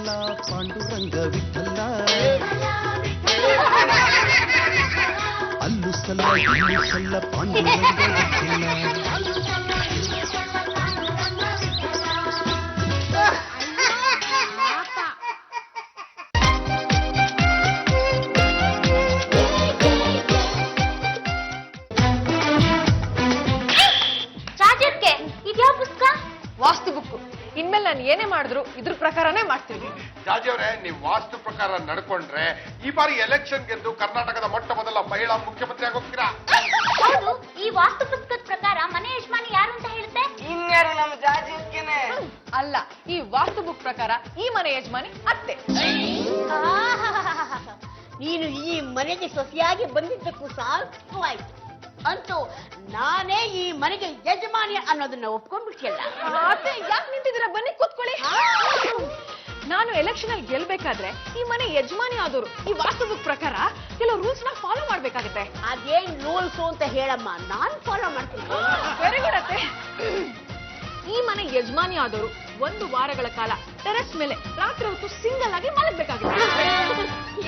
ವಿಠಲ ಪಾಂಡುರಂಗ ವಿಠಲ ಅಲ್ಲು ಸಲ್ಲ ಇಲ್ಲು ಸಲ್ಲ ಪಾಂಡುರಂಗ ವಿಠಲ. ವಾಸ್ತು ಬುಕ್. ಇನ್ಮೇಲೆ ನಾನು ಏನೇ ಮಾಡಿದ್ರು ಇದ್ರ ಪ್ರಕಾರನೇ ಮಾಡ್ತೀನಿ. ಜಾಜಿಯವರೇ, ನೀವು ವಾಸ್ತು ಪ್ರಕಾರ ನಡ್ಕೊಂಡ್ರೆ ಈ ಬಾರಿ ಎಲೆಕ್ಷನ್ ಗೆದ್ದು ಕರ್ನಾಟಕದ ಮೊಟ್ಟ ಮೊದಲ ಮಹಿಳಾ ಮುಖ್ಯಮಂತ್ರಿ ಆಗೋಗ್ತೀರಾ. ಹೌದು, ಈ ವಾಸ್ತು ಪುಸ್ತಕದ ಪ್ರಕಾರ ಮನೆ ಯಜಮಾನಿ ಯಾರು ಅಂತ ಹೇಳುತ್ತೆ? ಇನ್ಯಾರು ನಮ್ಮ ಜಾಜಿಯರ್ಗೆನೆ. ಅಲ್ಲ, ಈ ವಾಸ್ತು ಬುಕ್ ಪ್ರಕಾರ ಈ ಮನೆ ಯಜಮಾನಿ ಅತ್ತೆ. ನೀನು ಈ ಮನೆಗೆ ಸೊಸೆಯಾಗಿ ಬಂದಿದ್ದಕ್ಕೂ ಸಾರ್ಥವಾಯ್ತು. ಅಂತೂ ನಾನೇ ಈ ಮನೆಗೆ ಯಜಮಾನಿ ಅನ್ನೋದನ್ನ ಒಪ್ಕೊಂಡ್ಬಿಟ್ಟಿಯಲ್ಲ. ಅತ್ತೆ, ಯಾಕೆ ನಿಂತಿದ್ದೀರಾ? ಬನ್ನಿ ಕೂತ್ಕೊಳ್ಳಿ. ನಾನು ಎಲೆಕ್ಷನ್ ಅಲ್ಲಿ ಗೆಲ್ಬೇಕಾದ್ರೆ ಈ ಮನೆ ಯಜಮಾನಿ ಆದವರು ಈ ವಾಸ್ತು ಬುಕ್ ಪ್ರಕಾರ ಕೆಲವು ರೂಲ್ಸ್ ನ ಫಾಲೋ ಮಾಡ್ಬೇಕಾಗತ್ತೆ. ಅದೇನ್ ರೂಲ್ಸ್ ಅಂತ ಹೇಳಮ್ಮ, ನಾನ್ ಫಾಲೋ ಮಾಡ್ತೀನಿ. ವೆರಿ ಗುಡ್ ಅತ್ತೆ. ಈ ಮನೆ ಯಜಮಾನಿ ಆದವರು 1 ವಾರಗಳ ಕಾಲ ಟೆರೆಸ್ ಮೇಲೆ ರಾತ್ರಿ ಹೊತ್ತು ಸಿಂಗಲ್ ಆಗಿ ಮಲಗಬೇಕಾಗುತ್ತೆ.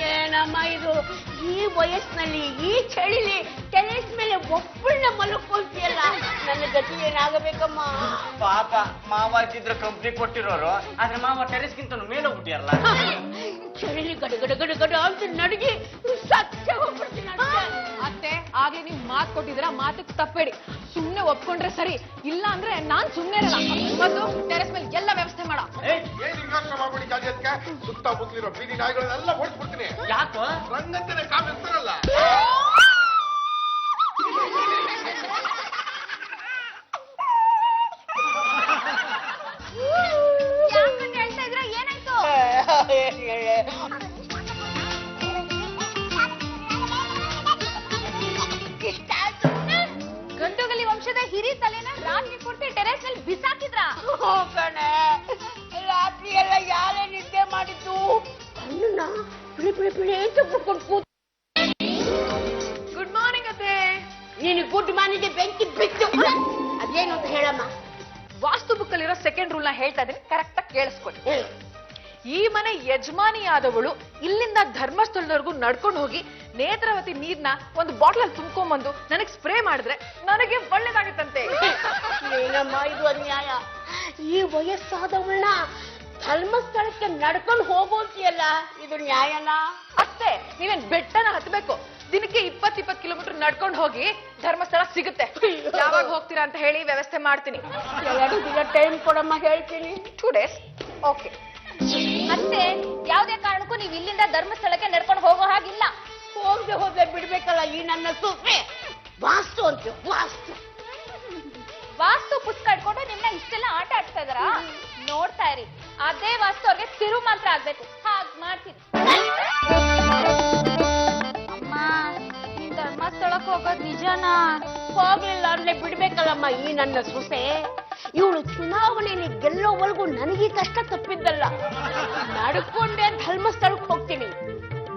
ಏನಮ್ಮ ಇದು? ಈ ವಯಸ್ಸಿನಲ್ಲಿ ಈ ಚಳಿಲಿ ಟೆರೆಸ್ ಮೇಲೆ ಒಬ್ಬಳನ್ನ ಮಲಕ್ಕೊಳ್ತೀಯಲ್ಲ, ನನ್ನ ಗತಿ ಏನಾಗಬೇಕಮ್ಮ? ಪಾಪ ಮಾವ ಇದ್ದಿದ್ರೆ ಕಂಪ್ನಿ ಕೊಟ್ಟಿರೋರು, ಆದ್ರೆ ಮಾವ ಟೆರೆಸ್ಗಿಂತ ಮೇಲೆ ಹೋಗ್ಬಿಟ್ಟಿರಲ್ಲ. ಚಳಿಲಿ ಗಡ ಗಡ ಗಡ ಅಂತ ನಡುಗಿ ಸತ್ಯ ಹೋಗ್ಬಿಡ್ತೀನಿ. ಅತ್ತೆ, ಆಗ್ಲೇ ನೀವು ಮಾತು ಕೊಟ್ಟಿದ್ದೀರಾ, ಮಾತಕ್ಕೆ ತಪ್ಪಬೇಡಿ. ಸುಮ್ನೆ ಒಪ್ಕೊಂಡ್ರೆ ಸರಿ, ಇಲ್ಲ ಅಂದ್ರೆ ನಾನ್ ಸುಮ್ನೆ ಇರಲ್ಲ. ಮತ್ತು ಟೆರೆಸ್ ಮೇಲೆ ಎಲ್ಲ ವ್ಯವಸ್ಥೆ ಮಾಡ. ಏನ್ ಯೋಚನೆ ಮಾಡ್ಬಿಡಿ ಜಾಜಿಯತ್ಗೆ, ಸುತ್ತ ಮುತ್ತಲಿರೋ ಬೀದಿ ನಾಯಿಗಳನ್ನೆಲ್ಲ ಓಡಿಸ್ಬಿಡ್ತೀನಿ. ಯಾಕೋ? ರಂಗಂತನೇ ಕಾಮಿರ್ತಾರಲ್ಲ. ಯಾಕಂತ ಹೇಳ್ತಾ ಇದ್ರ? ಏನಾಯ್ತು? ಗಂಡುಗಲಿ ವಂಶದ ಹಿರಿ ತಲೆನ ರಾತ್ರಿ ಪೂರ್ತಿ ಟೆರೆಸ್ ನಲ್ಲಿ ಬಿಸಾಕಿದ್ರ? ಕಣೆ, ರಾತ್ರಿ ಎಲ್ಲ ಯಾರೇ ನಿದ್ದೆ ಮಾಡಿದ್ದು ಕಣ್ಣನ್ನ ಪಿಳಿ ಪಿಳಿ ಪಿಳಿ ಅಂತ ಬಿಟ್ಕೊಂಡು ಕೂತು. ಗುಡ್ ಮಾರ್ನಿಂಗ್ ಅತ್ತೆ. ನೀನು ಗುಡ್ ಮಾರ್ನಿಂಗ್ ಬೆಂಕಿ ಬಿತ್ತು. ಅದೇನು ಅಂತ ಹೇಳಮ್ಮ. ವಾಸ್ತು ಬುಕ್ ಅಲ್ಲಿರೋ ಸೆಕೆಂಡ್ ರೂಲ್ ನ ಹೇಳ್ತಾ ಇದ್ದೀನಿ, ಕರೆಕ್ಟ್ ಆಗಿ ಕೇಳಿಸ್ಕೊಳ್ಳಿ. ಈ ಮನೆ ಯಜಮಾನಿ ಆದವಳು ಇಲ್ಲಿಂದ ಧರ್ಮಸ್ಥಳದವರೆಗೂ ನಡ್ಕೊಂಡು ಹೋಗಿ ನೇತ್ರಾವತಿ ನೀರ್ನ ಒಂದು ಬಾಟ್ಲ್ ಅಲ್ಲಿ ತುಂಬ್ಕೊಂಡ್ಬಂದು ನನಗೆ ಸ್ಪ್ರೇ ಮಾಡಿದ್ರೆ ನನಗೆ ಒಳ್ಳೇದಾಗುತ್ತಂತೆ. ಏನಮ್ಮ ಇದು ಅನ್ಯಾಯ? ಈ ವಯಸ್ಸಾದವಳನ್ನ ಧರ್ಮಸ್ಥಳಕ್ಕೆ ನಡ್ಕೊಂಡು ಹೋಗೋತಿಯಲ್ಲ, ಇದು ನ್ಯಾಯನಾ? ಅಷ್ಟೇ, ನೀವೇನ್ ಬೆಟ್ಟನ ಹತ್ಬೇಕು. ದಿನಕ್ಕೆ 20-20 ಕಿಲೋಮೀಟರ್ ನಡ್ಕೊಂಡು ಹೋಗಿ ಧರ್ಮಸ್ಥಳ ಸಿಗುತ್ತೆ. ಯಾವಾಗ ಹೋಗ್ತೀರಾ ಅಂತ ಹೇಳಿ ವ್ಯವಸ್ಥೆ ಮಾಡ್ತೀನಿ. 2 ದಿನ ಟೈಮ್ ಕೊಡಮ್ಮ, ಹೇಳ್ತೀನಿ. 2 days. ಓಕೆ. ಮತ್ತೆ ಯಾವುದೇ ಕಾರಣಕ್ಕೂ ನೀವು ಇಲ್ಲಿಂದ ಧರ್ಮಸ್ಥಳಕ್ಕೆ ನಡ್ಕೊಂಡು ಹೋಗೋ ಹಾಗಿಲ್ಲ. ಹೋದ್ರೆ ಬಿಡ್ಬೇಕಲ್ಲ ಈ ನನ್ನ ಸೊಸೆ. ವಾಸ್ತು ಅಂತ ವಾಸ್ತು. ವಾಸ್ತು ಪುಸ್ತಕ ಇಟ್ಕೊಂಡು ನಿಮ್ನ ಇಷ್ಟೆಲ್ಲ ಆಟ ಆಡ್ತಾ ಇದಾರ? ನೋಡ್ತಾ ಇರಿ, ಅದೇ ವಾಸ್ತು ಅವ್ರಿಗೆ ತಿರು ಮಾತ್ರ ಆಗ್ಬೇಕು. ಹಾಗ್ ಮಾಡ್ತೀನಿ. ಅಮ್ಮ, ನೀನ್ ಧರ್ಮಸ್ಥಳಕ್ಕೆ ಹೋಗೋದ್ ನಿಜನಾ? ಹೋಗ್ಲಿಲ್ಲ ಅಂದ್ರೆ ಬಿಡ್ಬೇಕಲ್ಲಮ್ಮ ಈ ನನ್ನ ಸೊಸೆ. ಇವಳು ಚುನಾವಣೆಯಲ್ಲಿ ಗೆಲ್ಲೋವರೆಗೂ ನನಗೆ ಕಷ್ಟ ತಪ್ಪಿದ್ದಲ್ಲ. ನಡ್ಕೊಂಡೆ ಧರ್ಮಸ್ಥಳಕ್ಕೆ ಹೋಗ್ತೀನಿ.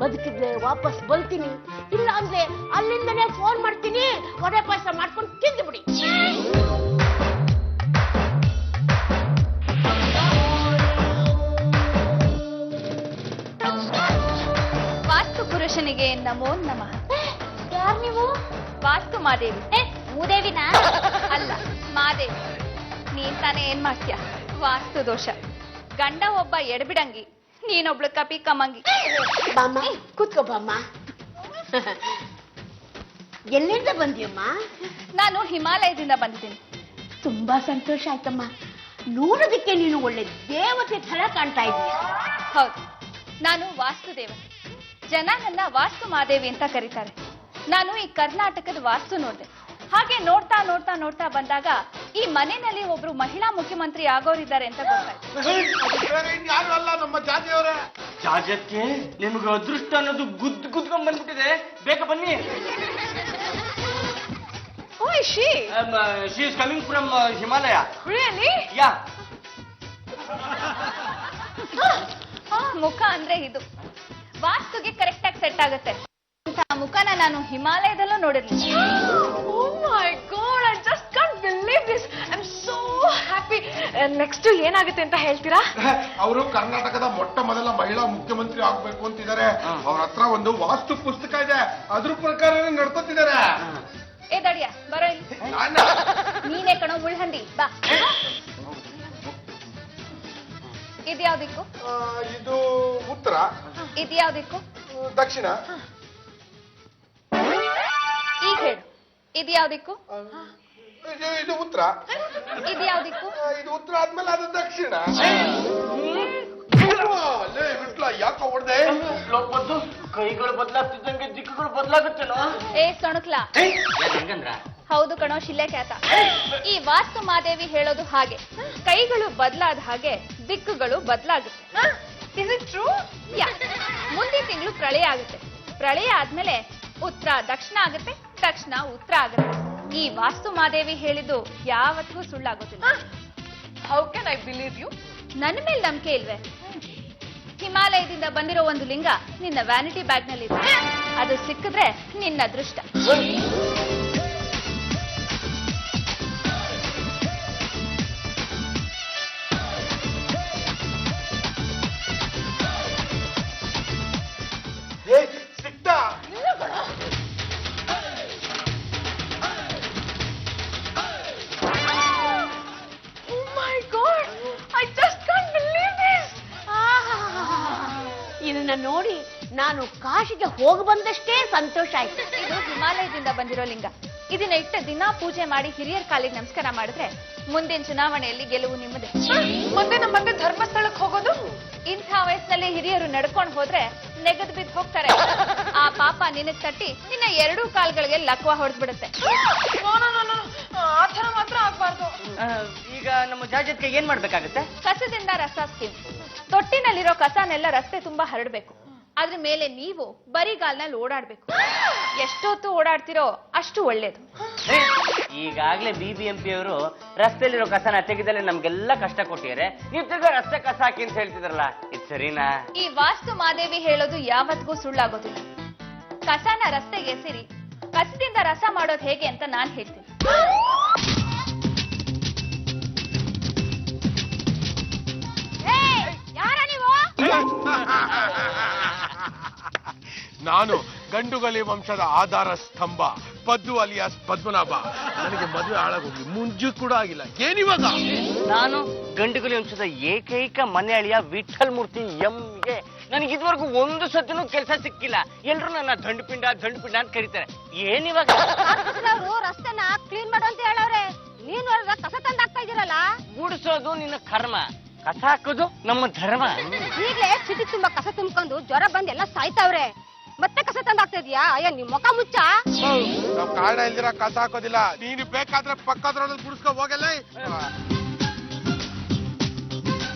ಬದುಕಿದ್ರೆ ವಾಪಸ್ ಬರ್ತೀನಿ, ಇಲ್ಲ ಅಂದ್ರೆ ಅಲ್ಲಿಂದನೇ ಫೋನ್ ಮಾಡ್ತೀನಿ, ವಡೆ ಪಾಯಸ ಮಾಡ್ಕೊಂಡು ತಿಂದು ಬಿಡಿ. ವಾಸ್ತು ಪುರುಷನಿಗೆ ನಮೋ ನಮಃ. ಯಾರು ನೀವು? ವಾಸ್ತು ಮಾದೇವಿ. ಮೂದೇವಿನ? ಅಲ್ಲ, ಮಾದೇವಿ. ನೀನ್ ತಾನೇ ಏನ್ ಮಾಡ್ತೀಯ? ವಾಸ್ತು ದೋಷ. ಗಂಡ ಒಬ್ಬ ಎಡಬಿಡಂಗಿ, ನೀನೊಬ್ಳು ಕಪಿ ಕಮ್ಮಂಗಿ. ಬಾಮ್ಮ, ಕೂತ್ಕೋ ಬಾಮ್ಮ. ಎಲ್ಲಿಂದ ಬಂದಿಯಮ್ಮ? ನಾನು ಹಿಮಾಲಯದಿಂದ ಬಂದಿದ್ದೀನಿ. ತುಂಬಾ ಸಂತೋಷ ಆಯ್ತಮ್ಮ. ನೋಡೋದಕ್ಕೆ ನೀನು ಒಳ್ಳೆ ದೇವತೆ ತರ ಕಾಣ್ತಾ ಇದೀಯ. ಹೌದು, ನಾನು ವಾಸ್ತು ದೇವತೆ. ಜನ ನನ್ನ ವಾಸ್ತು ಮಾದೇವಿ ಅಂತ ಕರೀತಾರೆ. ನಾನು ಈ ಕರ್ನಾಟಕದ ವಾಸ್ತು ನೋಡಿದೆ. ಹಾಗೆ ನೋಡ್ತಾ ನೋಡ್ತಾ ನೋಡ್ತಾ ಬಂದಾಗ ಈ ಮನೆಯಲ್ಲಿ ಒಬ್ರು ಮಹಿಳಾ ಮುಖ್ಯಮಂತ್ರಿ ಆಗೋರಿದ್ದಾರೆ ಅಂತ ಗೊತ್ತಾಯ್ತು. ಯಾರು ಅಲ್ಲ, ನಮ್ಮ ಜಾಜಿಯವರೇ. ಜಾಜಕ್ಕೆ ನಿಮ್ಗೆ ಅದೃಷ್ಟ ಅನ್ನೋದು ಗುದ್ಕೊಂಡ್ ಬಂದ್ಬಿಟ್ಟಿದೆ. ಬೇಗ ಬನ್ನಿ. Who is she? She is coming from Himalaya. Really? Yeah. ಮುಖ ಅಂದ್ರೆ ಇದು ವಾಸ್ತುಗೆ ಕರೆಕ್ಟ್ ಆಗಿ ಸೆಟ್ ಆಗುತ್ತೆ. ಮುಖನ ನಾನು ಹಿಮಾಲಯದಲ್ಲೂ ನೋಡಿರ್ಲಿಲ್ಲ. Oh my God, I just can't believe this. I'm so happy. Next ಏನಾಗುತ್ತೆ ಅಂತ ಹೇಳ್ತೀರಾ? ಅವರು ಕರ್ನಾಟಕದ ಮೊಟ್ಟ ಮೊದಲ ಮಹಿಳಾ ಮುಖ್ಯಮಂತ್ರಿ ಆಗ್ಬೇಕು ಅಂತಿದ್ದಾರೆ. ಅವ್ರ ಹತ್ರ ಒಂದು ವಾಸ್ತು ಪುಸ್ತಕ ಇದೆ, ಅದ್ರ ಪ್ರಕಾರನೇ ನಡ್ಕೊತಿದ್ದಾರೆ. ಏ ದಡಿಯ ಬರೋ ಇಲ್ಲಿ. ನೀನೇ ಕಣೋ ಮುಳ್ಹಂದಿ, ಬಾ. ಇದ್ಯಾವ್ದಿಕ್ಕು? ಇದು ಉತ್ತರ, ಇದ್ಯಾವ್ದಿಕ್ಕು? ದಕ್ಷಿಣ. ಈಗ ಹೇಳು, ಇದ್ಯಾವ್ದಿಕ್ಕು? ಇದು ಉತ್ತರ. ಇದ್ಯಾವ್ದಿಕ್ಕು? ಇದು ಉತ್ತರ ಆದ್ಮೇಲೆ ಅದು ದಕ್ಷಿಣ. ಬಿಟ್ಲ ಯಾಕೆ ಹೊಡೆದೆ? ಕೈಗಳು ಬದಲಾಗ್ತಿದ್ದಂಗೆ ದಿಕ್ಕುಗಳು ಬದಲಾಗುತ್ತೇನೋ. ಏ ಸೊಣಕ್ಲಾ, ಹೆಂಗಂದ್ರ? ಹೌದು ಕಣೋ ಶಿಲೆಕ್ಯಾತ. ಈ ವಾಸ್ತು ಮಾದೇವಿ ಹೇಳೋದು ಹಾಗೆ, ಕೈಗಳು ಬದಲಾದ ಹಾಗೆ ದಿಕ್ಕುಗಳು ಬದಲಾಗುತ್ತೆ. Is it true? ಮುಂದಿನ ತಿಂಗಳು ಪ್ರಳಯ ಆಗುತ್ತೆ. ಪ್ರಳಯ ಆದ್ಮೇಲೆ ಉತ್ತರ ದಕ್ಷಿಣ ಆಗುತ್ತೆ, ದಕ್ಷಿಣ ಉತ್ತರ ಆಗುತ್ತೆ. ಈ ವಾಸ್ತು ಮಾದೇವಿ ಹೇಳಿದ್ದು ಯಾವತ್ತೂ ಸುಳ್ಳಾಗೋದಿಲ್ಲ. How can I believe you? ನನ್ನ ಮೇಲೆ ನಂಬಿಕೆ ಇಲ್ವೇ? ಹಿಮಾಲಯದಿಂದ ಬಂದಿರೋ ಒಂದು ಲಿಂಗ ನಿನ್ನ ವ್ಯಾನಿಟಿ ಬ್ಯಾಗ್ ನಲ್ಲಿ ಇದೆ. ಅದು ಸಿಕ್ಕಿದ್ರೆ ನಿನ್ನ ಅದೃಷ್ಟ. ಸಿಕ್ತಾ? Oh my God! I just can't believe this! ಇದನ್ನ ನೋಡಿ ನಾನು ಕಾಶಿಗೆ ಹೋಗಿ ಬಂದಷ್ಟೇ ಸಂತೋಷ ಆಯ್ತು. ಇದು ಹಿಮಾಲಯದಿಂದ ಬಂದಿರೋ ಲಿಂಗ. ಇದನ್ನ ಇಟ್ಟ ದಿನ ಪೂಜೆ ಮಾಡಿ ಹಿರಿಯರ ಕಾಲಿಗೆ ನಮಸ್ಕಾರ ಮಾಡಿದ್ರೆ ಮುಂದಿನ ಚುನಾವಣೆಯಲ್ಲಿ ಗೆಲುವು ನಿಮ್ಮದೇ. ಮುಂದೆ ನಮ್ಮ ಮತ್ತೆ ಧರ್ಮಸ್ಥಳಕ್ಕೆ ಹೋಗೋದು? ಇಂಥ ವಯಸ್ಸಿನಲ್ಲಿ ಹಿರಿಯರು ನಡ್ಕೊಂಡು ಹೋದ್ರೆ ನೆಗದ್ ಬಿದ್ದು ಹೋಗ್ತಾರೆ. ಆ ಪಾಪ ನಿನಗ್ ತಟ್ಟಿ ನಿನ್ನ ಎರಡೂ ಕಾಲ್ಗಳಿಗೆ ಲಕ್ವ ಹೊಡೆದ್ಬಿಡುತ್ತೆ. ಆ ಥರ ಮಾತ್ರ ಆಗ್ಬಾರ್ದು. ಈಗ ನಮ್ಮ ಜಾಜತ್ಗೆ ಏನ್ ಮಾಡ್ಬೇಕಾಗತ್ತೆ? ಕಸದಿಂದ ರಸ ಸ್ಕೀಮ್. ತೊಟ್ಟಿನಲ್ಲಿರೋ ಕಸನೆಲ್ಲ ರಸ್ತೆ ತುಂಬಾ ಹರಡ್ಬೇಕು. ಅದ್ರ ಮೇಲೆ ನೀವು ಬರಿಗಾಲ್ನಲ್ಲಿ ಓಡಾಡ್ಬೇಕು. ಎಷ್ಟೊತ್ತು ಓಡಾಡ್ತಿರೋ ಅಷ್ಟು ಒಳ್ಳೇದು. ಈಗಾಗ್ಲೇ BBMP ಅವರು ರಸ್ತೆಯಲ್ಲಿರೋ ಕಸನ ತೆಗೆದಲ್ಲೇ ನಮ್ಗೆಲ್ಲ ಕಷ್ಟ ಕೊಟ್ಟಿದ್ದಾರೆ. ನೀವು ತಿರ್ಗಾ ರಸ್ತೆ ಕಸ ಹಾಕಿ ಅಂತ ಹೇಳ್ತಿದ್ರಲ್ಲ, ಇದು ಸರಿನಾ? ಈ ವಾಸ್ತು ಮಾದೇವಿ ಹೇಳೋದು ಯಾವತ್ತಿಗೂ ಸುಳ್ಳಾಗೋದಿಲ್ಲ. ಕಸನ ರಸ್ತೆಗೆ ಎಸಿರಿ, ಕಸದಿಂದ ರಸ ಮಾಡೋದು ಹೇಗೆ ಅಂತ ನಾನ್ ಹೇಳ್ತೀನಿ. ಯಾರ ನೀವು? ನಾನು ಗಂಡುಗಲಿ ವಂಶದ ಆಧಾರ ಸ್ತಂಭ ಪದ್ದು ಅಲಿಯಾಸ್ ಪದ್ಮನಾಭ. ನನಗೆ ಮದುವೆ ಹಾಳಾಗೋಗಿ ಮುಂಜು ಕೂಡ ಆಗಿಲ್ಲ. ಏನಿವಾಗ? ನಾನು ಗಂಡುಗಲಿ ವಂಶದ ಏಕೈಕ ಮನೆ ಅಳಿಯ ವಿಠಲ್ ಮೂರ್ತಿ MA. ನನಗೆ ಇದುವರೆಗೂ ಒಂದು ಸತಿನೂ ಕೆಲಸ ಸಿಕ್ಕಿಲ್ಲ. ಎಲ್ರು ನನ್ನ ದಂಡುಪಿಂಡ ದಂಡುಪಿಂಡ ಅಂತ ಕರೀತಾರೆ. ಏನಿವಾಗ? ರಸ್ತೆನ ಕ್ಲೀನ್ ಮಾಡು ಅಂತ ಹೇಳವ್ರೆ. ನೀನು ಕಸ ತಂದು ಹಾಕ್ತಾ ಇದೀರಲ್ಲ. ಗುಡಿಸೋದು ನಿನ್ನ ಕರ್ಮ, ಕಸ ಹಾಕೋದು ನಮ್ಮ ಧರ್ಮ. ಈಗಲೇ ಸಿಟಿ ತುಂಬಾ ಕಸ ತುಂಬ್ಕೊಂಡು ಜ್ವರ ಬಂದ್ ಎಲ್ಲ ಸಾಯ್ತಾವ್ರೆ. ಮತ್ತೆ ಕಸ ತಂದು ಹಾಕ್ತಾ ಇದೀಯಾ? ಅಯ್ಯ ನಿಮ್ ಮುಖ ಮುಚ್ಚ. ನಾವ್ ಕಾರಣ ಇಲ್ದಿರ ಕಸ ಹಾಕೋದಿಲ್ಲ. ನೀನು ಬೇಕಾದ್ರೆ ಪಕ್ಕದ್ರಲ್ಲಿ ಗುಡಿಸ್ಕೊ ಹೋಗಲ್ಲ.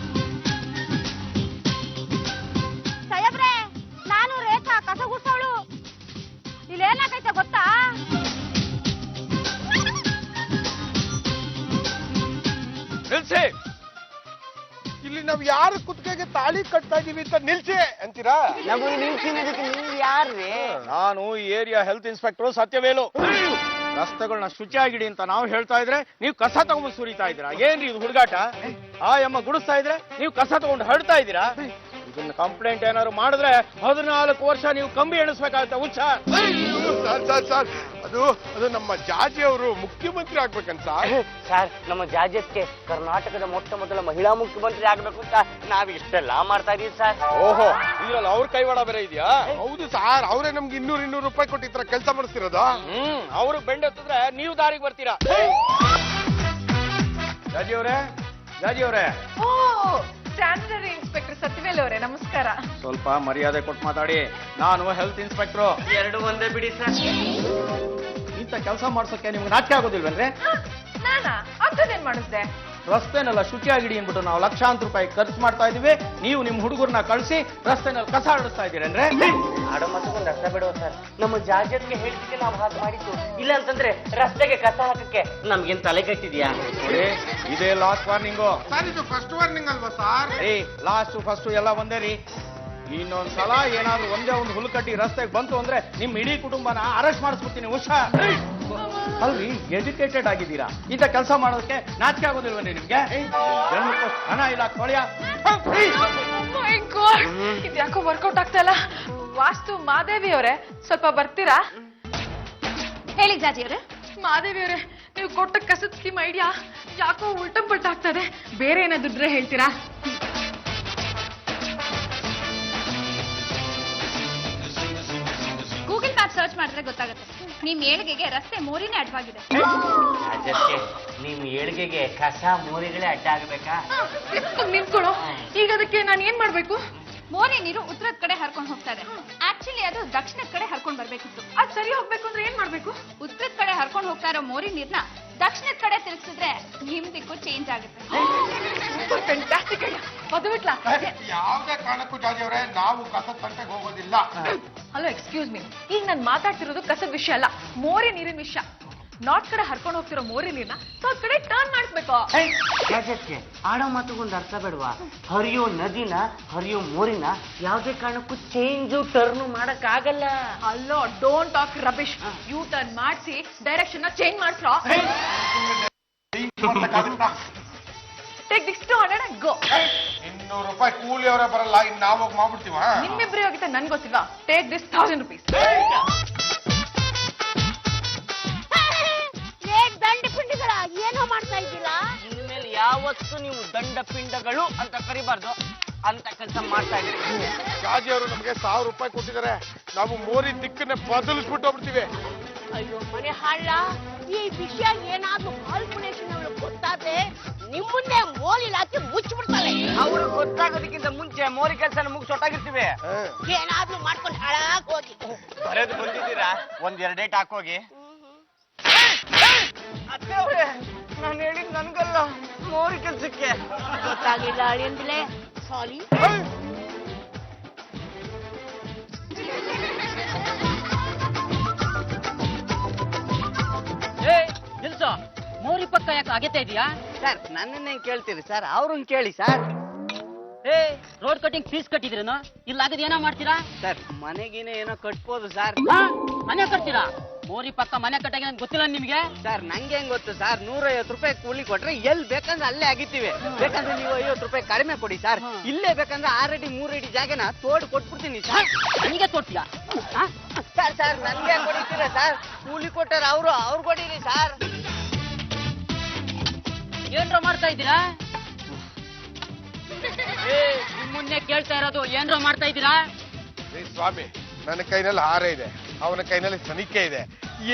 ಸಾಯಬ್ರೆ, ನಾನು ರೇಖಾ ಕಸ ಗುಡ್ಸವಳು. ಇಲ್ಲೇನಾಗೈತೆ ಗೊತ್ತಾ? ನಿಲ್ಸಿ. ಇಲ್ಲಿ ನಾವ್ ಯಾರ ಕುತ್ತಿಗೆಗೆ ತಾಳಿ ಕಟ್ತಾ ಇದೀವಿ ಅಂತ ನಿಲ್ಸಿ ಅಂತೀರಾ? ನಮಗೆ ನಿಲ್ಸಿನದಕ್ಕೆ ನೀವು ಯಾರ್ರಿ? ನಾನು ಈ ಏರಿಯಾ ಹೆಲ್ತ್ ಇನ್ಸ್ಪೆಕ್ಟರ್ ಸತ್ಯವೇಲು. ರಸ್ತೆಗಳನ್ನ ಶುಚಿಯಾಗಿಡಿ ಅಂತ ನಾವು ಹೇಳ್ತಾ ಇದ್ರೆ ನೀವು ಕಸ ತಗೊಂಡು ಸುರಿತಾ ಇದ್ದೀರಾ. ಏನ್ರಿ ಇದು ಹುಡುಗಾಟ? ಆ ಅಮ್ಮ ಗುಡಿಸ್ತಾ ಇದ್ರೆ ನೀವು ಕಸ ತಗೊಂಡು ಹರಡ್ತಾ ಇದ್ದೀರಾ. ಇದನ್ನ ಕಂಪ್ಲೇಂಟ್ ಏನಾದ್ರು ಮಾಡಿದ್ರೆ 14 ವರ್ಷ ನೀವು ಕಂಬಿ ಎಣಿಸ್ಬೇಕಾಗುತ್ತೆ. ಹುಚ್ಚ. ಸರ್ ಅದು ನಮ್ಮ ಜಾಜಿ ಅವರು ಮುಖ್ಯಮಂತ್ರಿ ಆಗ್ಬೇಕಂತ ಸರ್, ನಮ್ಮ ಜಾಜತ್ಗೆ ಕರ್ನಾಟಕದ ಮೊಟ್ಟ ಮೊದಲ ಮಹಿಳಾ ಮುಖ್ಯಮಂತ್ರಿ ಆಗ್ಬೇಕು ಅಂತ ನಾವ್ ಇಷ್ಟೆಲ್ಲ ಮಾಡ್ತಾ ಇದೀವಿ ಸರ್. ಓಹೋ, ಇದ್ರಲ್ಲಿ ಅವ್ರ ಕೈವಾಡ ಬೇರೆ ಇದೆಯಾ? ಹೌದು ಸರ್, ಅವರೇ ನಮ್ಗೆ 200 ರೂಪಾಯಿ ಕೊಟ್ಟು ಈ ತರ ಕೆಲಸ ಮಾಡಿಸ್ತಿರೋದು. ಅವ್ರು ಬೆಂಡೆತ್ತಿದ್ರೆ ನೀವು ದಾರಿಗೆ ಬರ್ತೀರಾ. ಜಾಜಿ ಅವರೇ ಓ, ಸ್ಯಾನಿಟರಿ ಇನ್ಸ್ಪೆಕ್ಟರ್ ಸತ್ಯವೇಲ್ ಅವರೇ, ನಮಸ್ಕಾರ. ಸ್ವಲ್ಪ ಮರ್ಯಾದೆ ಕೊಟ್ಟು ಮಾತಾಡಿ. ನಾನು ಹೆಲ್ತ್ ಇನ್ಸ್ಪೆಕ್ಟ್ರು. ಎರಡು ಒಂದೇ ಬಿಡಿ ಸರ್. ಇಂಥ ಕೆಲಸ ಮಾಡ್ಸೋಕೆ ನಿಮ್ಗೆ ನಾಚಿಕೆ ಆಗೋದಿಲ್ವೇನ್ರಿ? ನಾನಾ ಅಂಥದ್ದೇನ್ ಮಾಡಿಸ್ದೆ? ರಸ್ತೆನೆಲ್ಲ ಶುಚಿಯಾಗಿಡಿ ಅಂದ್ಬಿಟ್ಟು ನಾವು ಲಕ್ಷಾಂತರ ರೂಪಾಯಿ ಖರ್ಚು ಮಾಡ್ತಾ ಇದೀವಿ. ನೀವು ನಿಮ್ ಹುಡುಗರನ್ನ ಕಳಿಸಿ ರಸ್ತೆನಲ್ಲಿ ಕಸ ಆಡಿಸ್ತಾ ಇದ್ದೀರೇನ್ರೆ? ಆಡೋ ಮತ್ತೊಂದು ರಸ್ತೆ ಬಿಡುವ ಸರ್. ನಮ್ಮ ಜಾಜತ್ಗೆ ಹೇಳ್ತಿದ್ದೆ ನಾವು ಹಾಗೆ ಮಾಡಿದ್ದು. ಇಲ್ಲ ಅಂತಂದ್ರೆ ರಸ್ತೆಗೆ ಕಸ ಹಾಕಕ್ಕೆ ನಮ್ಗೇನ್ ತಲೆ ಕಟ್ಟಿದ್ಯಾ? ನೋಡಿ, ಇದೇ ಲಾಸ್ಟ್ ವಾರ್ನಿಂಗು. ಸರ್, ಇದು ಫಸ್ಟ್ ವಾರ್ನಿಂಗ್ ಅಲ್ವಾ ಸರ್? ಲಾಸ್ಟ್ ಫಸ್ಟ್ ಎಲ್ಲ ಒಂದೇ ರೀ. ಇನ್ನೊಂದ್ಸಲ ಏನಾದ್ರು ಒಂದೇ ಒಂದು ಹುಲ್ಕಟ್ಟಿ ರಸ್ತೆಗೆ ಬಂತು ಅಂದ್ರೆ ನಿಮ್ ಇಡೀ ಕುಟುಂಬನ ಅರೆಸ್ಟ್ ಮಾಡಿಸ್ಬಿಡ್ತೀನಿ. ಹುಷಾರ್. ಅಲ್ರಿ ಎಜುಕೇಟೆಡ್ ಆಗಿದ್ದೀರಾ, ಇಂಥ ಕೆಲಸ ಮಾಡೋದಕ್ಕೆ ನಾಚಿಕೆ ಆಗೋದಿಲ್ವನ್ರಿ ನಿಮ್ಗೆ? ಹಣ ಇಲ್ಲ ಕೊಳೆಯ. ಇದ್ಯಾಕೋ ವರ್ಕೌಟ್ ಆಗ್ತಾ ಇಲ್ಲ. ವಾಸ್ತು ಮಾದೇವಿ ಅವರೇ, ಸ್ವಲ್ಪ ಬರ್ತೀರಾ? ಹೇಳಿ ಜಾಜಿ ಅವ್ರೆ. ಮಾದೇವಿ ಅವರೇ, ನೀವು ಕೊಟ್ಟ ಕಸದ ಸ್ಕೀಮ್ ಐಡಿಯಾ ಯಾಕೋ ಉಲ್ಟ ಪಲ್ಟ ಆಗ್ತದೆ. ಬೇರೆ ಏನಾದ್ರು ಇದ್ರೆ ಹೇಳ್ತೀರಾ? ಗೂಗಲ್ ಮ್ಯಾಪ್ ಸರ್ಚ್ ಮಾಡಿದ್ರೆ ಗೊತ್ತಾಗುತ್ತೆ. ನಿಮ್ ಏಳಿಗೆಗೆ ರಸ್ತೆ ಮೋರಿನೇ ಅಡ್ಡವಾಗಿದೆ. ಅದಕ್ಕೆ ನಿಮ್ ಏಳಿಗೆಗೆ ಕಸ ಮೋರಿಗಳೇ ಅಡ್ಡ ಆಗ್ಬೇಕಾ? ನಿಂತ್ಕೊಳ್ಳೋ. ಈಗ ಅದಕ್ಕೆ ನಾನು ಏನ್ ಮಾಡ್ಬೇಕು? ಮೋರಿ ನೀರು ಉತ್ತರದ ಕಡೆ ಹರ್ಕೊಂಡು ಹೋಗ್ತಾ ಇದೆ. ಆಕ್ಚುಲಿ ಅದು ದಕ್ಷಿಣದ ಕಡೆ ಹರ್ಕೊಂಡು ಬರ್ಬೇಕಿತ್ತು. ಅದ್ ಸರಿ ಹೋಗ್ಬೇಕು ಅಂದ್ರೆ ಏನ್ ಮಾಡ್ಬೇಕು? ಉತ್ತರದ ಕಡೆ ಹರ್ಕೊಂಡು ಹೋಗ್ತಾ ಇರೋ ಮೋರಿ ನೀರ್ನ ದಕ್ಷಿಣದ ಕಡೆ ತಿರುಗಿಸಿದ್ರೆ ನಿಮ್ ದಿಕ್ಕು ಚೇಂಜ್ ಆಗುತ್ತೆ. Fantastic idea. ಅದು ಬಿಟ್ಲಾ? ಯಾವುದೇ ಕಾರಣಕ್ಕೂ ಜಾಜಿ ಅವರೇ, ನಾವು ಕಸದ ತಂಟೆಗೆ ಹೋಗೋದಿಲ್ಲ. Hello, excuse me. ಈಗ ನಾನು ಮಾತಾಡ್ತಿರೋದು ಕಸದ ವಿಷಯ ಅಲ್ಲ, ಮೋರಿ ನೀರಿನ ವಿಷಯ. ನಾರ್ತ್ ಕಡೆ ಹರ್ಕೊಂಡು ಹೋಗ್ತಿರೋ ಮೋರಿ ನೀರ್ನ ಸೌತ್ ಕಡೆ ಟರ್ನ್ ಮಾಡಿಸ್ಬೇಕು. ಯಾಕೆ ಆಡೋ ಮಾತುಗೊಂದು ಅರ್ಥ ಬೇಡವಾ? ಹರಿಯೋ ನದಿನ, ಹರಿಯೋ ಮೋರಿನ ಯಾವುದೇ ಕಾರಣಕ್ಕೂ ಚೇಂಜು ಟರ್ನು ಮಾಡಕ್ ಆಗಲ್ಲ. Hello, don't talk rubbish. U turn ಮಾಡಿಸಿ ಡೈರೆಕ್ಷನ್ ಚೇಂಜ್ ಮಾಡ್ಸ್ರೋ. Take this 200 and go. 200 ರೂಪಾಯಿ ಕೂಲಿ ಅವರೇ ಬರಲ್ಲ, ಇನ್ನು ನಾವು ಹೋಗಿ ಮಾಡ್ಬಿಡ್ತೀವ. ನಿಮ್ಮಿಬ್ರು ಹೋಗಿದ್ದ ನನ್ಗೆ ಗೊತ್ತಿಲ್ವಾ? Take this 1000 rupees. ದಂಡ ಪಿಂಡಿಗಳ ಏನೋ ಮಾಡ್ತಾ ಇದ್ದಿಲ್ಲ. ಇನ್ಮೇಲೆ ಯಾವತ್ತೂ ನೀವು ದಂಡ ಪಿಂಡಗಳು ಅಂತ ಕರಿಬಾರ್ದು. ಅಂತ ಕೆಲಸ ಮಾಡ್ತಾ ಇದ್ದೀವಿ. ಜಾಜಿ ಅವರು ನಮಗೆ 1000 ರೂಪಾಯಿ ಕೊಟ್ಟಿದ್ದಾರೆ. ನಾವು ಮೋರಿ ದಿಕ್ಕನ್ನೇ ಬದಲಿಸ್ಬಿಟ್ಟು ಹೋಗ್ಬಿಡ್ತೀವಿ. ಅಯ್ಯೋ ಮನೆ ಹಾಳ, ಈ ವಿಷಯ ಏನಾದ್ರೂ ಕಾಲ್ಪುನೇಷನ್ ಅವಳು ಗೊತ್ತಾದ್ರೆ ನಿಮ್ಮನ್ನೇ ಮೋಲಿಲ್ ಹಾಕಿ ಮುಚ್ಚಿಬಿಡ್ತಾಳೆ. ಅವ್ರಿಗೆ ಗೊತ್ತಾಗೋದಕ್ಕಿಂತ ಮುಂಚೆ ಮೋರಿ ಕೆಲಸ ಮುಗಿಸೊಟ್ಟಾಗಿರ್ತೀವಿ. ಏನಾದ್ರೂ ಮಾಡ್ಕೊಂಡು ಹಾಳಾಗ್ ಹೋಗಿ. ಬರೆದು ಬಂದಿದ್ದೀರಾ? ಒಂದೆರಡು ಡೇಟ್ ಹಾಕೋಗಿ. ನಾನು ಹೇಳಿದ್ ನನ್ಗಲ್ಲ, ಮೋರಿ ಕೆಲ್ಸಕ್ಕೆ. ಗೊತ್ತಾಗಿಲ್ಲ ಅಳಿಯಂದಿಲೆ. ಸಾರಿ. ನಿಲ್ಸೋ, ಮೋರಿ ಪಕ್ಕ ಯಾಕೆ ಅಗೆತಾ ಇದೀಯಾ? ಸರ್ ನನ್ನನ್ನೇ ಕೇಳ್ತೀರಿ ಸರ್, ಅವ್ರನ್ನ ಕೇಳಿ ಸರ್. ರೋಡ್ ಕಟಿಂಗ್ ಫೀಸ್ ಕಟ್ಟಿದ್ರೇನು? ಇಲ್ಲ ಆಗದ್ ಏನೋ ಮಾಡ್ತೀರಾ? ಸರ್ ಮನೆಗೇನೆ ಏನೋ ಕಟ್ಬೋದು ಸರ್. ಮನೆ ಕಟ್ತೀರಾ? ಮೋರಿ ಪಕ್ಕ ಮನೆ ಕಟ್ಟಾಗ ನನ್ಗೆ ಗೊತ್ತಿಲ್ಲ ನಿಮ್ಗೆ? ಸರ್ ನಂಗೆ ಹೆಂಗ್ ಗೊತ್ತು ಸರ್? 150 ರೂಪಾಯಿ ಕೂಲಿ ಕೊಟ್ರೆ ಎಲ್ಲಿ ಬೇಕಂದ್ರೆ ಅಲ್ಲೇ ಆಗಿತ್ತೀವಿ. ಬೇಕಂದ್ರೆ ನೀವು 50 ರೂಪಾಯಿ ಕಡಿಮೆ ಕೊಡಿ ಸರ್. ಇಲ್ಲೇ ಬೇಕಂದ್ರೆ 6 ಅಡಿ 3 ಅಡಿ ಜಾಗನ ತೋಡ್ ಕೊಟ್ಬಿಡ್ತೀನಿ ಸರ್. ನನಗೆ ತೋರ್ತೀಯಾ? ಸರ್ ಸರ್ ನನ್ಗೆ ಕೊಡಿತೀರಾ ಸರ್? ಕೂಲಿ ಕೊಟ್ಟಾರ ಅವ್ರು ಕೊಡಿರಿ ಸರ್. ಏನ್ರ ಮಾಡ್ತಾ ಇದ್ದೀರಾ? ನಿಮ್ಮನ್ನೇ ಕೇಳ್ತಾ ಇರೋದು, ಏನ್ರ ಮಾಡ್ತಾ ಇದ್ದೀರಾ? ಸ್ವಾಮಿ, ನನ್ನ ಕೈನಲ್ಲಿ ಹಾರ ಇದೆ, ಅವನ ಕೈನಲ್ಲಿ ಸನಿಕೆ ಇದೆ.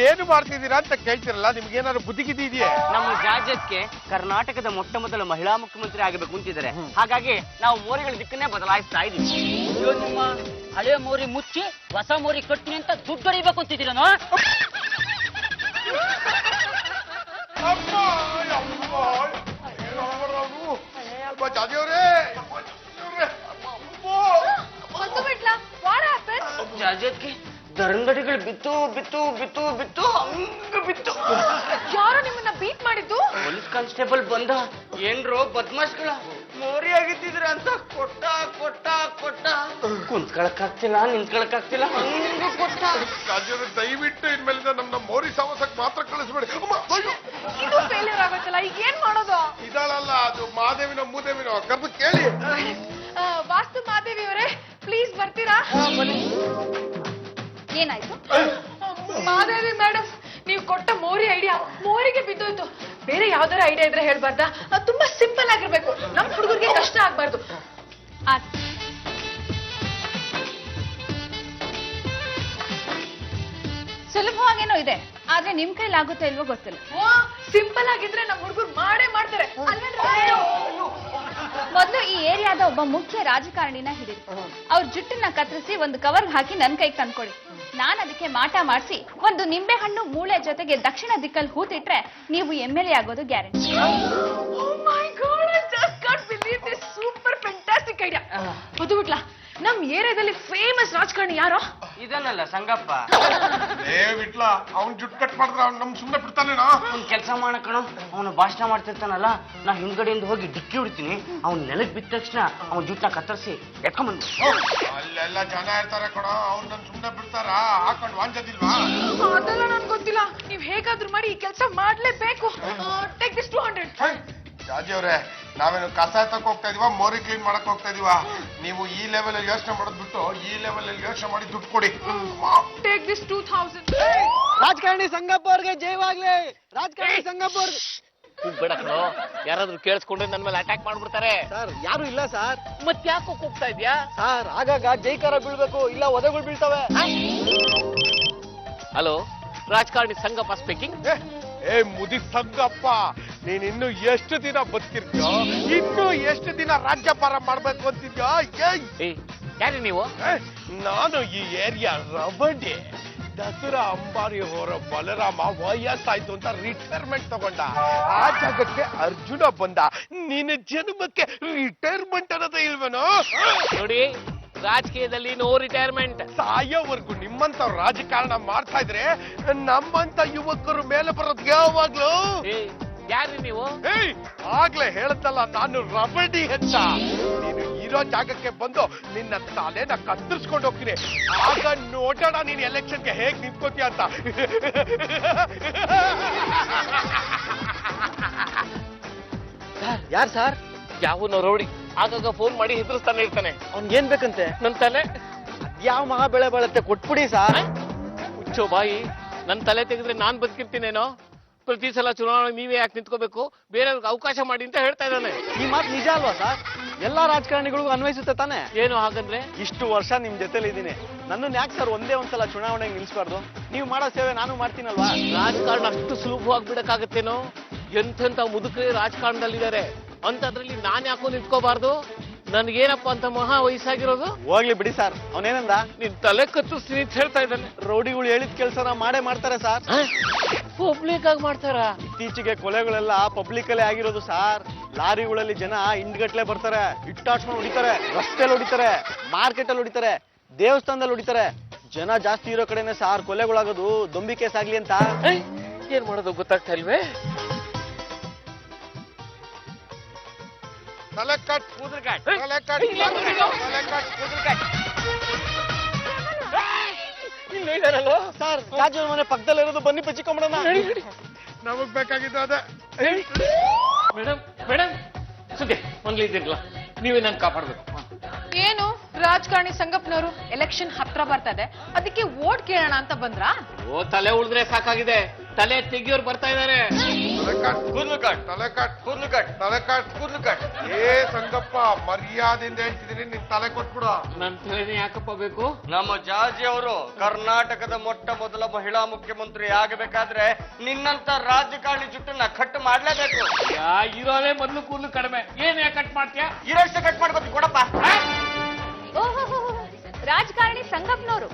ಏನು ಮಾಡ್ತಿದ್ದೀರಾ ಅಂತ ಕೇಳ್ತಿರಲ್ಲ, ನಿಮ್ಗೇನಾದ್ರು ಬುದ್ಧಿಗಿದ್ದಿ ಇದೆಯೇ? ನಮ್ಮ ರಾಜ್ಯಕ್ಕೆ ಕರ್ನಾಟಕದ ಮೊಟ್ಟ ಮೊದಲ ಮಹಿಳಾ ಮುಖ್ಯಮಂತ್ರಿ ಆಗಬೇಕು ಅಂತಿದ್ದಾರೆ. ಹಾಗಾಗಿ ನಾವು ಮೋರಿಗಳ ದಿಕ್ಕನ್ನೇ ಬದಲಾಯಿಸ್ತಾ ಇದೀವಿ. ಅಯ್ಯೋ, ನಿಮ್ಮ ಹಳೆ ಮೋರಿ ಮುಚ್ಚಿ ಹೊಸ ಮೋರಿ ಕಟ್ತೀನಿ ಅಂತ ದುಡ್ಡು ಹೊಡಿಬೇಕು ಅಂತಿದ್ದೀರನೋ? ಜಾಜಿ ಅವರೇ, ಒಂದು ಬಿಟ್ಲಾ? What happen? ರಾಜ್ಯಕ್ಕೆ ದಂಡಡಿಗಳು ಬಿತ್ತು ಬಿತ್ತು ಬಿತ್ತು ಬಿತ್ತು ಹಂಗ ಬಿತ್ತು. ಯಾರು ನಿಮ್ಮನ್ನ ಬೀಟ್ ಮಾಡಿದ್ದು? ಪೊಲೀಸ್ ಕಾನ್ಸ್ಟೇಬಲ್ ಬಂದ. ಏನ್ರೋ ಬದ್ಮಾಶ್ಗಳ ಮೋರಿ ಆಗಿತ್ತಿದ್ರ ಅಂತ ಕೊಟ್ಟ ಕೊಟ್ಟ ಕೊಟ್ಟ. ಕುಂತ್ಕೊಳಕ್ ಆಗ್ತಿಲ್ಲ, ನಿಂತ್ಕೊಳಕ್ ಆಗ್ತಿಲ್ಲ, ಹಂಗ ಕೊಟ್ಟ. ಜಾಜಿ ಅವರೇ, ದಯವಿಟ್ಟು ಇನ್ಮೇಲಿಂದ ನಮ್ಮ ಮೋರಿ ಸಾವಸಕ್ ಮಾತ್ರ ಕಳಿಸ್ಬೇಡಿ. ಇದು ಫೇಲ್ಯೂರ್ ಆಗುತ್ತಲ್ಲ, ಈಗ ಏನ್ ಮಾಡೋದು? ಇದಾಳಲ್ಲ, ಅದು ಮಾದೇವಿನ ಮೂದೇವಿನ ಕರ್ದು ಕೇಳಿ. ವಾಸ್ತು ಮಾದೇವಿ ಅವರೇ, ಪ್ಲೀಸ್ ಬರ್ತೀರಾ? ಏನಾಯ್ತು? ಮಾದೇವಿ ಮೇಡಮ್, ನೀವು ಕೊಟ್ಟ ಮೋರಿ ಐಡಿಯಾ ಮೋರಿಗೆ ಬಿದ್ದೋಯ್ತು. ಬೇರೆ ಯಾವ್ದಾರ ಐಡಿಯಾ ಇದ್ರೆ ಹೇಳ್ಬಾರ್ದಾ? ತುಂಬಾ ಸಿಂಪಲ್ ಆಗಿರ್ಬೇಕು, ನಮ್ ಹುಡುಗರಿಗೆ ಕಷ್ಟ ಆಗ್ಬಾರ್ದು. ಸುಲಭವಾಗೇನೋ ಇದೆ, ಆದ್ರೆ ನಿಮ್ ಕೈಲಾಗುತ್ತಾ ಇಲ್ವೋ ಗೊತ್ತಿಲ್ಲ. ಸಿಂಪಲ್ ಆಗಿದ್ರೆ ನಮ್ ಹುಡುಗರು ಮಾಡೇ ಮಾಡ್ತಾರೆ. ಮೊದಲು ಈ ಏರಿಯಾದ ಒಬ್ಬ ಮುಖ್ಯ ರಾಜಕಾರಣಿನ ಹಿಡಿದು ಅವ್ರ ಜುಟ್ಟನ್ನ ಕತ್ತರಿಸಿ ಒಂದು ಕವರ್ ಹಾಕಿ ನನ್ ಕೈಗೆ ತಂದ್ಕೊಡಿ. ನಾನ್ ಅದಕ್ಕೆ ಮಾಟ ಮಾಡಿಸಿ ಒಂದು ನಿಂಬೆ ಹಣ್ಣು ಮೂಳೆ ಜೊತೆಗೆ ದಕ್ಷಿಣ ದಿಕ್ಕಲ್ಲಿ ಹೂತಿಟ್ರೆ ನೀವು MLA ಆಗೋದು ಗ್ಯಾರಂಟಿ. Super fantastic idea. ಅದು ಬಿಟ್ಲಾ, ನಮ್ ಏರಿಯಾದಲ್ಲಿ ಫೇಮಸ್ ರಾಜಕಾರಣಿ ಯಾರೋ? ಇದನ್ನಲ್ಲ ಸಂಗಪ್ಪ. ಏ ವಿಟ್ಲ ಅವ್ನ್ ಜುಟ್ ಕಟ್ ಮಾಡಿದ್ರೆ ಅವ್ನ್ ನಮ್ ಸುಮ್ನೆ ಬಿಡ್ತಾನೇನೋ. ಒಂದ್ ಕೆಲಸ ಮಾಡಕಣ, ಅವನು ಭಾಷಣ ಮಾಡ್ತಿರ್ತಾನಲ್ಲ, ನಾ ಹಿಂದ್ಗಡೆಯಿಂದ ಹೋಗಿ ಡಿಕ್ಕಿ ಹೊಡಿತೀನಿ. ಅವ್ನ್ ನೆಲಕ್ ಬಿದ್ದ ತಕ್ಷಣ ಅವ್ನ ಜುಟ್ನ ಕತ್ತರಿಸಿ ಎತ್ಕೊಂಡ್ಬಂದು. ಅಲ್ಲೆಲ್ಲ ಜನ ಇರ್ತಾರೆ ಕಣ, ಅವ್ನ್ ನನ್ ಸುಮ್ನೆ ಬಿಡ್ತಾರ? ಹಾಕೊಂಡ್ ವಾಂಚದಿಲ್ವಾ? ಅದೆಲ್ಲ ನನ್ ಗೊತ್ತಿಲ್ಲ. ನೀವ್ ಹೇಗಾದ್ರೂ ಮಾಡಿ ಈ ಕೆಲಸ ಮಾಡ್ಲೇಬೇಕು. Take this 200. ಜಾಜಿ ಅವ್ರೆ, ನಾವೇನು ಕಸ ಎತ್ತಕ್ ಹೋಗ್ತಾ ಇದೀವ, ಮೋರಿ ಕ್ಲೀನ್ ಮಾಡಕ್ ಹೋಗ್ತಾ ಇದೀವ? ನೀವು ಈ ಲೆವೆಲ್ ಅಲ್ಲಿ ಯೋಚನೆ ಮಾಡೋದ್ ಬಿಟ್ಟು ಈ ಲೆವೆಲ್ ಅಲ್ಲಿ ಯೋಚನೆ ಮಾಡಿ ದುಡ್ಡು ಕೊಡಿ. Take this 2000. ರಾಜಕಾರಣಿ ಸಂಗಪ್ಪ ಅವ್ರಿಗೆ ಜಯವಾಗ್ಲಿ. ರಾಜಕಾರಣಿ ಸಂಗಪ್ಪ ಅವ್ರಿಗೆ. ಬೇಡ ಕಣೋ, ಯಾರಾದ್ರೂ ಕೇಳಿಸ್ಕೊಂಡ್ರೆ ನನ್ ಮೇಲೆ ಅಟ್ಯಾಕ್ ಮಾಡ್ಬಿಡ್ತಾರೆ. ಸರ್ ಯಾರು ಇಲ್ಲ ಸರ್. ಮತ್ ಯಾಕೋ ಹೋಗ್ತಾ ಇದ್ಯಾ? ಸರ್ ಆಗಾಗ ಜೈಕಾರ ಬೀಳ್ಬೇಕು, ಇಲ್ಲ ಒದೆಗಳು ಬೀಳ್ತವೆ. ಹಲೋ, ರಾಜಕಾರಣಿ ಸಂಗಪ್ಪ ಸ್ಪೀಕಿಂಗ್. ಏ ಮುದಿ ಸಂಗಪ್ಪ, ನೀನ್ ಇನ್ನು ಎಷ್ಟು ದಿನ ಬದುಕಿರ್ತೀಯೋ, ಇನ್ನು ಎಷ್ಟು ದಿನ ರಾಜ್ಯಭಾರ ಮಾಡ್ಬೇಕು ಅಂತಿದ್ಯೋ? ಯಾರಿ ನೀವು? ನಾನು ಈ ಏರಿಯಾ ರಬಡಿ. ದಸರಾ ಅಂಬಾರಿ ಹೊರ ಬಲರಾಮ ವಯಸ್ಸಾಯ್ತು ಅಂತ ರಿಟೈರ್ಮೆಂಟ್ ತಗೊಂಡ. ಆ ಜಾಗಕ್ಕೆ ಅರ್ಜುನ ಬಂದ. ನಿನ್ನ ಜನ್ಮಕ್ಕೆ ರಿಟೈರ್ಮೆಂಟ್ ಅನ್ನೋದೇ ಇಲ್ವೇನೋ? ನೋಡಿ, ರಾಜಕೀಯದಲ್ಲಿ ನೋ ರಿಟೈರ್ಮೆಂಟ್. ಸಾಯೋವರೆಗೂ ನಿಮ್ಮಂತ ರಾಜಕಾರಣ ಮಾಡ್ತಾ ಇದ್ರೆ ನಮ್ಮಂತ ಯುವಕರು ಮೇಲೆ ಬರೋದು ಯಾವಾಗ್ಲೂ. ಯಾರಿ ನೀವು? ಏಯ್, ಆಗ್ಲೇ ಹೇಳತ್ತಲ್ಲ ನಾನು ರಬಡಿ ಅಂತ. ನೀನು ಇರೋ ಜಾಗಕ್ಕೆ ಬಂದು ನಿನ್ನ ತಲೆನ ಕತ್ತರಿಸ್ಕೊಂಡು ಹೋಗ್ತೀನಿ. ಆಗ ನೋಡೋಣ ನೀನ್ ಎಲೆಕ್ಷನ್ಗೆ ಹೇಗ್ ನಿಂತ್ಕೋತೀಯ ಅಂತ. ಯಾರು ಸರ್? ಯಾವನೋ ರೌಡಿ ಆಗಾಗ ಫೋನ್ ಮಾಡಿ ಹೆದರ್ಸ್ತಾನೆ ಇರ್ತಾನೆ. ಅವ್ನ್ಗೇನ್ ಬೇಕಂತೆ? ನನ್ ತಲೆ. ಯಾವ ಮಹಾ ಬೆಳೆ ಬಾಳತ್ತೆ, ಕೊಟ್ಬಿಡಿ ಸರ್. ಹುಚ್ಚೋ ಬಾಯಿ, ನನ್ ತಲೆ ತೆಗೆದ್ರೆ ನಾನ್ ಬದುಕಿರ್ತೀನೇನೋ? ಪ್ರತಿ ಸಲ ಚುನಾವಣೆ ನೀವೇ ಯಾಕೆ ನಿಂತ್ಕೋಬೇಕು? ಬೇರೆಯವ್ರಿಗೆ ಅವಕಾಶ ಮಾಡಿ ಅಂತ ಹೇಳ್ತಾ ಇದ್ದಾನೆ. ಈ ಮಾತು ನಿಜ ಅಲ್ವಾ ಸರ್? ಎಲ್ಲಾ ರಾಜಕಾರಣಿಗಳಿಗೂ ಅನ್ವಯಿಸುತ್ತೆ ತಾನೆ? ಏನು ಹಾಗಂದ್ರೆ? ಇಷ್ಟು ವರ್ಷ ನಿಮ್ ಜೊತೆಲಿ ಇದ್ದೀನಿ, ನನ್ನನ್ನು ಯಾಕೆ ಸರ್ ಒಂದೇ ಒಂದ್ಸಲ ಚುನಾವಣೆಗೆ ನಿಲ್ಸ್ಬಾರ್ದು? ನೀವು ಮಾಡೋ ಸೇವೆ ನಾನು ಮಾಡ್ತೀನಲ್ವಾ? ರಾಜಕಾರಣ ಅಷ್ಟು ಸುಲಭವಾಗಿ ಬಿಡಕ್ಕಾಗತ್ತೇನೋ? ಎಂತೆಂತ ಮುದುಕರೇ ರಾಜಕಾರಣದಲ್ಲಿದ್ದಾರೆ, ಅಂತದ್ರಲ್ಲಿ ನಾನ್ ಯಾಕೋ ನಿಂತ್ಕೋಬಾರ್ದು? ನನ್ಗೇನಪ್ಪ ಅಂತ ಮಹಾ ವಯಸ್ಸಾಗಿರೋದು? ಹೋಗ್ಲಿ ಬಿಡಿ ಸರ್. ಅವನೇನಂದ? ನಿನ್ ತಲೆ ಕತ್ತರಿಸ್ತೀನಿ ಅಂತ ಹೇಳ್ತಾ ಇದ್ದಾನೆ. ರೌಡಿಗಳು ಹೇಳಿದ ಕೆಲಸನ ಮಾಡೇ ಮಾಡ್ತಾರೆ ಸರ್. ಪಬ್ಲಿಕ್ ಆಗಿ ಮಾಡ್ತಾರ? ಇತ್ತೀಚೆಗೆ ಕೊಲೆಗಳೆಲ್ಲ ಪಬ್ಲಿಕ್ ಅಲ್ಲೇ ಆಗಿರೋದು ಸರ್. ಲಾರಿಗಳಲ್ಲಿ ಜನ ಹಿಂಡ್ಗಟ್ಲೆ ಬರ್ತಾರೆ, ಇಟ್ಟಾಡ್ಸ್ಕೊಂಡು ಹೊಡಿತಾರೆ, ರಸ್ತೆಯಲ್ಲಿ ಹೊಡಿತಾರೆ, ಮಾರ್ಕೆಟ್ ಅಲ್ಲಿ ಹೊಡಿತಾರೆ, ದೇವಸ್ಥಾನದಲ್ಲಿ ಹೊಡಿತಾರೆ. ಜನ ಜಾಸ್ತಿ ಇರೋ ಕಡೆನೆ ಸಾರ್ ಕೊಲೆಗಳಾಗೋದು. ದೊಂಬಿ ಕೇಸ್ ಆಗ್ಲಿ ಅಂತ. ಏನ್ ಮಾಡೋದು ಗೊತ್ತಾಗ್ತಾ ಇಲ್ವೇ? ತಲೆ ಕಟ್ ಕೂದಲು ಕಟ್, ತಲೆ ಕಟ್, ತಲೆ ಕಟ್ ಕೂದಲು ಕಟ್. ಇಲ್ಲೇ ಇದಾರಲ್ವ ಸರ್, ರಾಜು ಮನೆ ಪಕ್ಕದಲ್ಲಿರೋದು, ಬನ್ನಿ ಪಚ್ಚಿಕೊಂಬಿಡೋಣ. ನಮಗ್ ಬೇಕಾಗಿದ್ದು ಅದೇ. ಮೇಡಮ್ ಮೇಡಮ್, ಸುದ್ದಿ ಒಂದ್ಲಿದ್ದೀರಲ್ಲ, ನೀವೇ ನನ್ ಕಾಪಾಡ್ಬೇಕು. ಏನು ರಾಜಕಾರಣಿ ಸಂಗಪ್ಪನವರು ಎಲೆಕ್ಷನ್ ಹತ್ರ ಬರ್ತದೆ, ಅದಕ್ಕೆ ವೋಟ್ ಕೇಳೋಣ ಅಂತ ಬಂದ್ರಾ? ಓ, ತಲೆ ಉಳಿದ್ರೆ ಸಾಕಾಗಿದೆ, ತಲೆ ತೆಗಿಯೋರು ಬರ್ತಾ ಇದಾರೆ. ತಲೆ ಕಟ್ ಕೂದಲು ಕಟ್, ತಲೆ ಕಟ್ ಕೂದಲು ಕಟ್, ತಲೆ ಕಟ್ ಕೂದಲು ಕಟ್. ಏ ಸಂಗಪ್ಪ, ಮರ್ಯಾದೆಯಿಂದ ಹೇಳ್ತಿದ್ದೀನಿ, ನಿನ್ ತಲೆ ಕೊಟ್ಬಿಡು. ನನ್ ತಲೆನೇ ಯಾಕಪ್ಪ ಬೇಕು? ನಮ್ಮ ಜಾಜಿ ಅವರು ಕರ್ನಾಟಕದ ಮೊಟ್ಟ ಮೊದಲ ಮಹಿಳಾ ಮುಖ್ಯಮಂತ್ರಿ ಆಗಬೇಕಾದ್ರೆ ನಿನ್ನಂತ ರಾಜಕಾರಣಿ ಜುಟ್ಟನ್ನ ಕಟ್ ಮಾಡ್ಲೇಬೇಕು. ಇರೋದೇ ಮೊದ್ಲು ಕೂದಲು ಕಡಿಮೆ, ಏನ್ ಯಾಕೆ ಕಟ್ ಮಾಡ್ತೀಯಾ? ಇರಷ್ಟು ಕಟ್ ಮಾಡ್ಕೊತಿ ಕೊಡಪ್ಪ. ಓಹೋ, ರಾಜಕಾರಣಿ ಸಂಗಪ್ಪನವರು.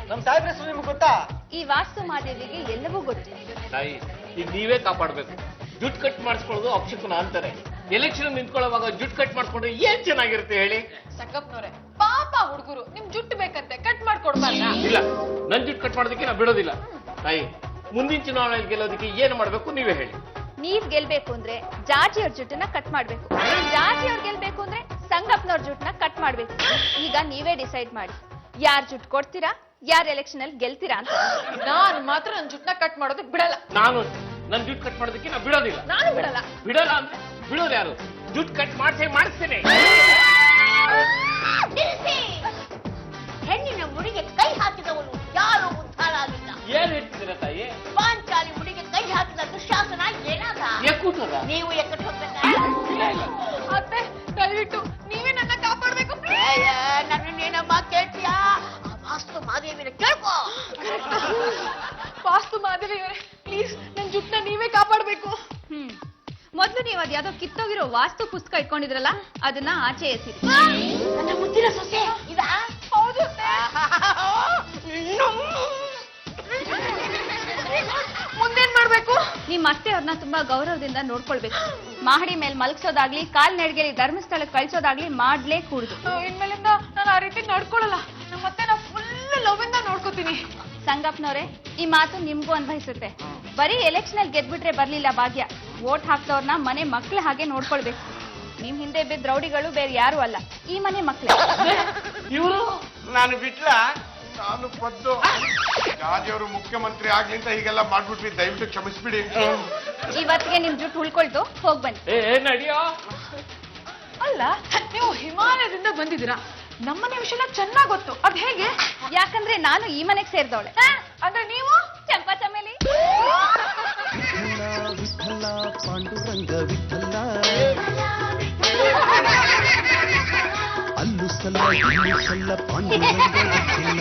ನಮ್ ಸಾಹೇಬ್ರ ಹೆಸರು ನಿಮ್ಗೆ ಗೊತ್ತಾ? ಈ ವಾಸ್ತು ಮಾದೇವಿಗೆ ಎಲ್ಲವೂ ಗೊತ್ತು. ತಾಯಿ, ಈಗ ನೀವೇ ಕಾಪಾಡ್ಬೇಕು. ಜುಟ್ ಕಟ್ ಮಾಡಿಸ್ಕೊಳ್ಳೋದು ಅಪಶಕುನ ಅಂತಾರೆ. ಎಲೆಕ್ಷನ್ ನಿಂತ್ಕೊಳ್ಳೋವಾಗ ಜುಟ್ ಕಟ್ ಮಾಡ್ಕೊಂಡ್ರೆ ಏನ್ ಚೆನ್ನಾಗಿರುತ್ತೆ ಹೇಳಿ? ಸಂಗಪ್ಪನವ್ರೆ, ಪಾಪ ಹುಡುಗರು, ನಿಮ್ ಜುಟ್ಟು ಬೇಕಂತೆ, ಕಟ್ ಮಾಡ್ಕೊಡ್ಬಾರ್ದಾ? ಇಲ್ಲ, ನನ್ ಜುಟ್ ಕಟ್ ಮಾಡೋದಕ್ಕೆ ನಾ ಬಿಡೋದಿಲ್ಲ. ತಾಯಿ, ಮುಂದಿನ ಚುನಾವಣೆ ಗೆಲ್ಲೋದಕ್ಕೆ ಏನ್ ಮಾಡ್ಬೇಕು ನೀವೇ ಹೇಳಿ. ನೀವ್ ಗೆಲ್ಬೇಕು ಅಂದ್ರೆ ಜಾಜಿ ಅವ್ರ ಜುಟ್ಟನ್ನ ಕಟ್ ಮಾಡ್ಬೇಕು. ಜಾಜಿ ಅವ್ರ ಗೆಲ್ಬೇಕು ಅಂದ್ರೆ ಸಂಗಪ್ಪನವ್ರ ಜುಟ್ಟನ್ನ ಕಟ್ ಮಾಡ್ಬೇಕು. ಈಗ ನೀವೇ ಡಿಸೈಡ್ ಮಾಡಿ, ಯಾರ್ ಜುಟ್ ಕೊಡ್ತೀರಾ, ಯಾರ್ ಎಲೆಕ್ಷನ್ ಅಲ್ಲಿ ಗೆಲ್ತೀರಾ ಅಂತ. ನಾನ್ ಮಾತ್ರ ನನ್ ಜುಟ್ನ ಕಟ್ ಮಾಡೋದಕ್ ಬಿಡಲ್ಲ. ನಾನು ನನ್ ಜುಟ್ ಕಟ್ ಮಾಡೋದಕ್ಕೆ ನಾ ಬಿಡೋದಿಲ್ಲ. ನಾನು ಬಿಡಲ್ಲ. ಬಿಡಲ್ಲ ಅಂದ್ರೆ ಬಿಡೋದು ಯಾರು? ಜುಟ್ ಕಟ್ ಮಾಡಿಸ್ತೇನೆ. ಹೆಣ್ಣಿನ ಮುಡಿಗೆ ಕೈ ಹಾಕಿದವನು ಯಾರು ಉದ್ಧಾರ ಆಗಿಲ್ಲ. ಏನ್ ಹೇಳ್ತಿದ್ದೀರ ತಾಯಿ? ಪಾಂಚಾಲಿ ಮುಡಿಗೆ ಕೈ ಹಾಕಿದ ದುಶ್ಯಾಸನ ಏನಾದ? ಕೂತದ ನೀವು ಎಕ್ಕಟ್ಟು ಹೋಗ್ಬೇಕಾ? ಅತ್ತೆ, ದಯವಿಟ್ಟು ನೀವೇ ನನ್ನ ಕಾಪಾಡ್ಬೇಕು. ನನ್ನನ್ನೇನಮ್ಮ ಕೇಳ್ತೀಯಾ? ವಾಸ್ತು ಮಾದೇವಿನ ಕೇಳ್ಕೋ. ವಾಸ್ತು ಮಾದೇವಿ ಅವರೇ, ಪ್ಲೀಸ್ ನನ್ ಜುಟ್ನ ನೀವೇ ಕಾಪಾಡ್ಬೇಕು. ಮೊದ್ಲು ನೀವು ಅದ್ಯಾವುದೋ ಕಿತ್ತೋಗಿರೋ ವಾಸ್ತು ಪುಸ್ತಕ ಇಟ್ಕೊಂಡಿದ್ರಲ್ಲ, ಅದನ್ನ ಆಚೆ ಎಸಿರಿ. ನನ್ನ ಮುದ್ದಿನ ಸೊಸೆ ಇದಾ? ಹೌದು. ಮುಂದೇನ್ ಮಾಡ್ಬೇಕು? ನಿಮ್ ಅತ್ತೆ ಅವ್ರನ್ನ ತುಂಬಾ ಗೌರವದಿಂದ ನೋಡ್ಕೊಳ್ಬೇಕು. ಮಹಡಿ ಮೇಲೆ ಮಲಗಿಸೋದಾಗ್ಲಿ, ಕಾಲ್ ನೆಡ್ಗೆಲಿ ಧರ್ಮಸ್ಥಳಕ್ಕೆ ಕಳ್ಸೋದಾಗ್ಲಿ ಮಾಡ್ಲೇ ಕೂಡುದು. ಇನ್ಮೇಲಿಂದ ನಾನು ಆ ರೀತಿ ನಡ್ಕೊಳಲ್ಲ. ನಮ್ಮ ಮತ್ತೆ ನಾ ಫುಲ್ ನಿಮ್ಮನ್ನ ಲವ್ವಿಂದ ನೋಡ್ಕೋತೀನಿ. ಸಂಗಪ್ಪನವ್ರೆ, ಈ ಮಾತು ನಿಮ್ಗೂ ಅನ್ವಯಿಸುತ್ತೆ. ಬರೀ ಎಲೆಕ್ಷನ್ ಅಲ್ಲಿ ಗೆದ್ಬಿಟ್ರೆ ಬರ್ಲಿಲ್ಲ ಭಾಗ್ಯ. ವೋಟ್ ಹಾಕ್ದವ್ರನ್ನ ಮನೆ ಮಕ್ಳ ಹಾಗೆ ನೋಡ್ಕೊಳ್ಬೇಕು. ನಿಮ್ ಹಿಂದೆ ಬಿದ್ದ ರೌಡಿಗಳು ಬೇರೆ ಯಾರು ಅಲ್ಲ, ಈ ಮನೆ ಮಕ್ಳೇ. ಇವರು ನಾನು ಬಿಟ್ಲ ನಾನು ಪದ್ದು ರಾಜವರು ಮುಖ್ಯಮಂತ್ರಿ ಆಗ್ಲಿಂತ ಹೀಗೆಲ್ಲ ಮಾಡ್ಬಿಟ್ವಿ, ದಯವಿಟ್ಟು ಕ್ಷಮಿಸ್ಬಿಡಿ. ಇವತ್ತಿಗೆ ನಿಮ್ ಜುಟ್ಟು ಉಳ್ಕೊಳ್ತು, ಹೋಗ್ ಬನ್ನಿ. ನಡಿಯೋ. ಅಲ್ಲ, ನೀವು ಹಿಮಾಲಯದಿಂದ ಬಂದಿದ್ದೀರಾ, ನಮ್ಮನೆ ವಿಷಯ ಚೆನ್ನಾಗ್ ಗೊತ್ತು. ಅದ್ ಹೇಗೆ? ಯಾಕಂದ್ರೆ ನಾನು ಈ ಮನೆಗ್ ಸೇರ್ದವಳೆ. ಅಂದ್ರೆ ನೀವು ಚಂಪಾ ಚಮೇಲಿ. ವಿಠಲ ವಿಠಲ ಪಾಂಡುರಂಗ ವಿಠಲ ಅಲ್ಲು ಸಲ್ಲ ಇಲ್ಲು ಸಲ್ಲ ಪಾಂಡುರಂಗ ವಿಠಲ